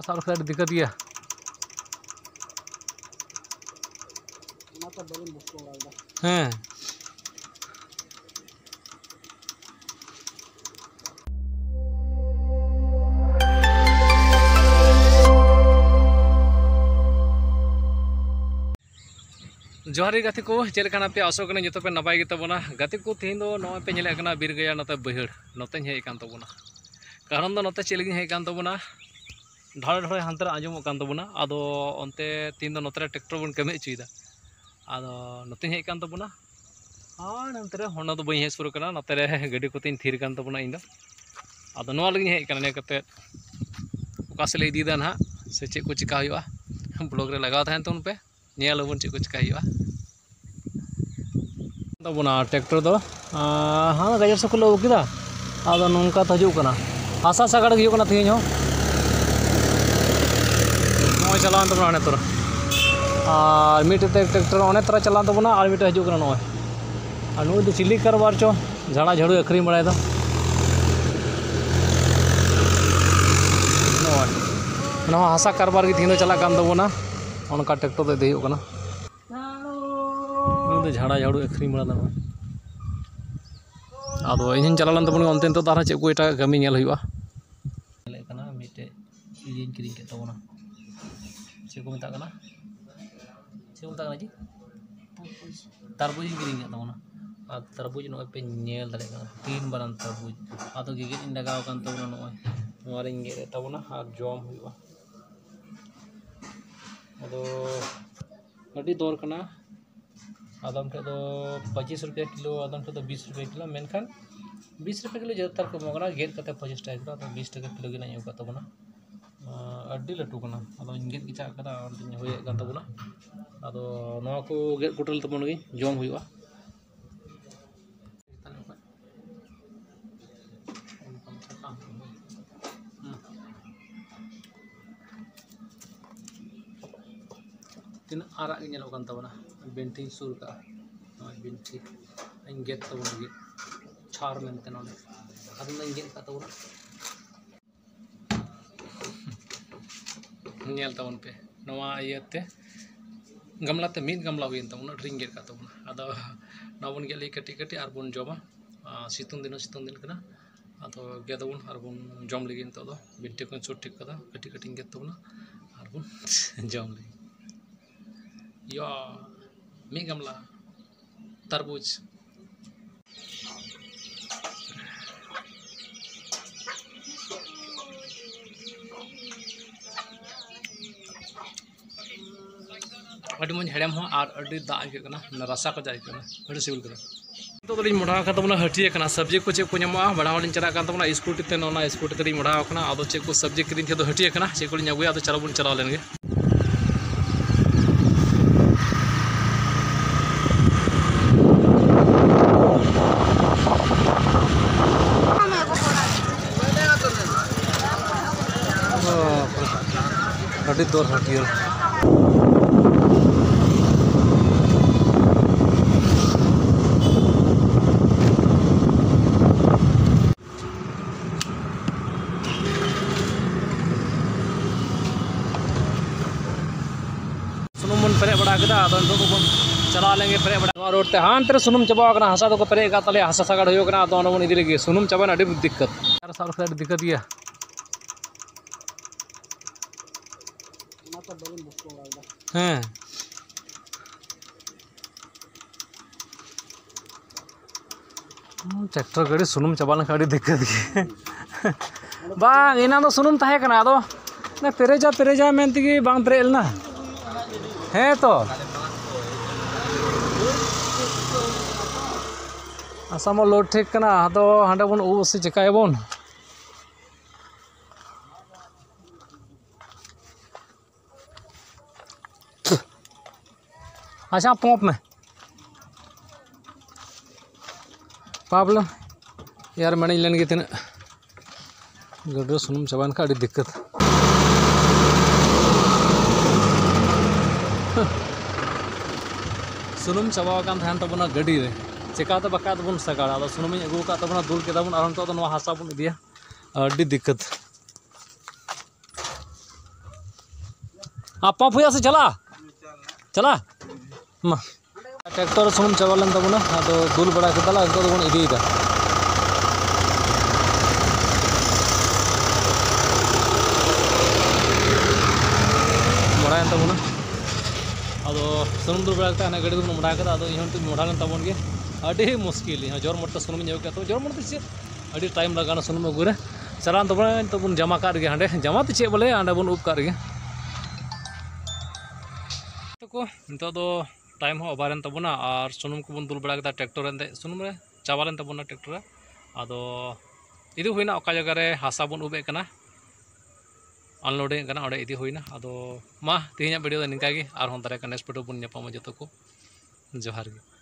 साल से दिक्कत गया हाँ जोहारी गाती को चलना पे आसों जो पे नपाय गेताबोना गाती को तीन नॉय पे नेलेकना बीर गया नते बहड़ नते हेज कान तबोना कारण दो नते चेलगी हेज कान तबोना ढाल ढाल हानते आंजमोग कान तबोना आदो ओनते तीन दो नते ट्रैक्टर बन कमी चुईदा आदो नते हेज कान तबोना हाँ नते रे होना दो बई हेज सुर कना नते रे गाड़ी को तीन थीर कान तबोना इन दो आदो नोआ लगी हेज काना ने कते ओका से ले इदीदा ना से चेक को चिका हुआ ब्लॉग रे लगाव थाहन तोन पे नेलबन चेक को चिका हुआ तबोना ट्रैक्टर दो हाँ गाजर से खुला उकिदा आदो नोंका हजुकना हासा सागड़ हुयुकना तीन हो नॉय चलान तबोना ने तोर और मिटे ट्रैक्टर अने तरह चलान तबोना और मिटे हजुकना नॉय और नुई दो चिली कारबार चो झाड़ा झाड़ू अखरीम बड़ाय दो नॉय हासा कारबार की तीन चला कान तबोना उनका ट्रैक्टर दो देयुकना झाड़ा झाड़ू अखरीम बड़ा दा आदो इन चलान तबोना अंते तो दारा चेक को एटा कमी नेल हुआ मिटे इयन किरिंग के तबोना चेक को मेता कना चेक मेता कना जी तरबूज किरिंग के तबोना आ तरबूज नो पे नेल दले कना तीन बारन तरबूज आदो गिगे इन लगाव कान तबोना नो नोरिंग गे तबोना और जॉम हुआ आदो अड़ी दौर कना आदम ठे दो 25 रुपया किलो आदम ठे दो 20 रुपया किलो मेनखान 20 रुपया किलो जतार को मगना गेट कते 25 टाका तो 20 टाका किलो गिना युका तबना अड्डी लटू कना आदो गेट गिचा कदा और होय कान तबना आदो नवा को गेट कुटल तबन गे जॉम हुआ तीन आरा गे नेलो कान तबना बेंटी सुर का बेंटी इन गेट तबन गे छार मेनते नोने अदन गेट का तबना नेल तबन पे नवा इयते गमला ते मीद गमला हुइन तबना ड्रिंग गेट का तबना आदो नबन गेली कटी कटी आर बन जमा सितुंग दिन कना आदो गेदबन आर बन जम लगी तो दो बेंटी को छोट ठीक कदा कटी कटी गेट तबना आर बन जम लगी या मी गमला तरबूज अड़ी मन हेड़म हो और अड़ी दा आइकना रसा को जाए अड़ी सिविल करा तो लिंग मोड़ा का तबना हटिया कना सब्जी को चेक को ᱧᱟᱢᱚᱜᱼᱟ बड़ा वाली चला का तबना स्कूटी ते नोना स्कूटी ते मोड़ा कना आदो चेक को सब्जी किरिन थे तो हटिया कना चेक को ᱧᱟᱜुया आदो चला बन चला लेनगे अड़ी दौर हटिया सुनुम बन पेरे बड़ा कदा आदो तो बन चला लेंगे पेरे बड़ा रोड ते हां तेरे सुनुम चबा कना हसा तो को पेरे का तले हसा सागड़ होयो कना आदो बन इदी लगे सुनुम चबा अड़ी दिक्कत यार साल से दिक्कत गया हाँ ट्रैक्टर गाड़ी सुनुम चबा लखा अड़ी दिक्कत गे बांग इना दो सुनुम ताहे कना आदो ने पेरेजा मेनते गे बांग पेरेल ना है तो आसाम लोड ठीक कना आदो हांडे बन उ से चिकाय बन अच्छा पंप में प्रॉब्लम यार मैंने लेन के तीन गड्ढे सुनम चबान का अड़ी दिक्कत सुनम चबा कान थान तबना गाड़ी रे चिकाते बका तबन सगाड़ा आदो सुनम अगू का तबना दुल केदा बन आर तो नवा हासा बन इदिया अड़ी दिक्कत पंप हुआ से चला चला मा ट्रैक्टर सुनम चाबा लेन तबना आदो दुल बड़ा केदाला इनको तो बन इदीदा बड़ायन तबना आदो सुनम दुल बड़ा केता गाड़ी दुल मोड़ा केदा आदो इहन मोड़ा लेन तबन गे अड़ी मुश्किल यहाँ जोर मोड़ते सुनम ᱧᱮᱣ के तो जोर मोड़ते चे अड़ी टाइम लगाना सुनम अगुरे चलान तबन तो बन जमा काट गे हांडे जमा तो चे बोले हांडे बन उप काट गे को नितो दो टाइम हो अबारेन तबना और सुनम को बन दुल बड़ा केदा ट्रैक्टर एंदे सुनम रे चाबालेन तबना ट्रैक्टर आदो इदि होइना ओका जगह रे हासा बन उबे कना अनलोडिंग कना ओडे इदि होइना आदो मा तिहिना वीडियो निका गे आर होन दारे का नेक्स्ट वीडियो बन ᱧᱟᱯᱟᱢᱟ जतो को जोहार गे।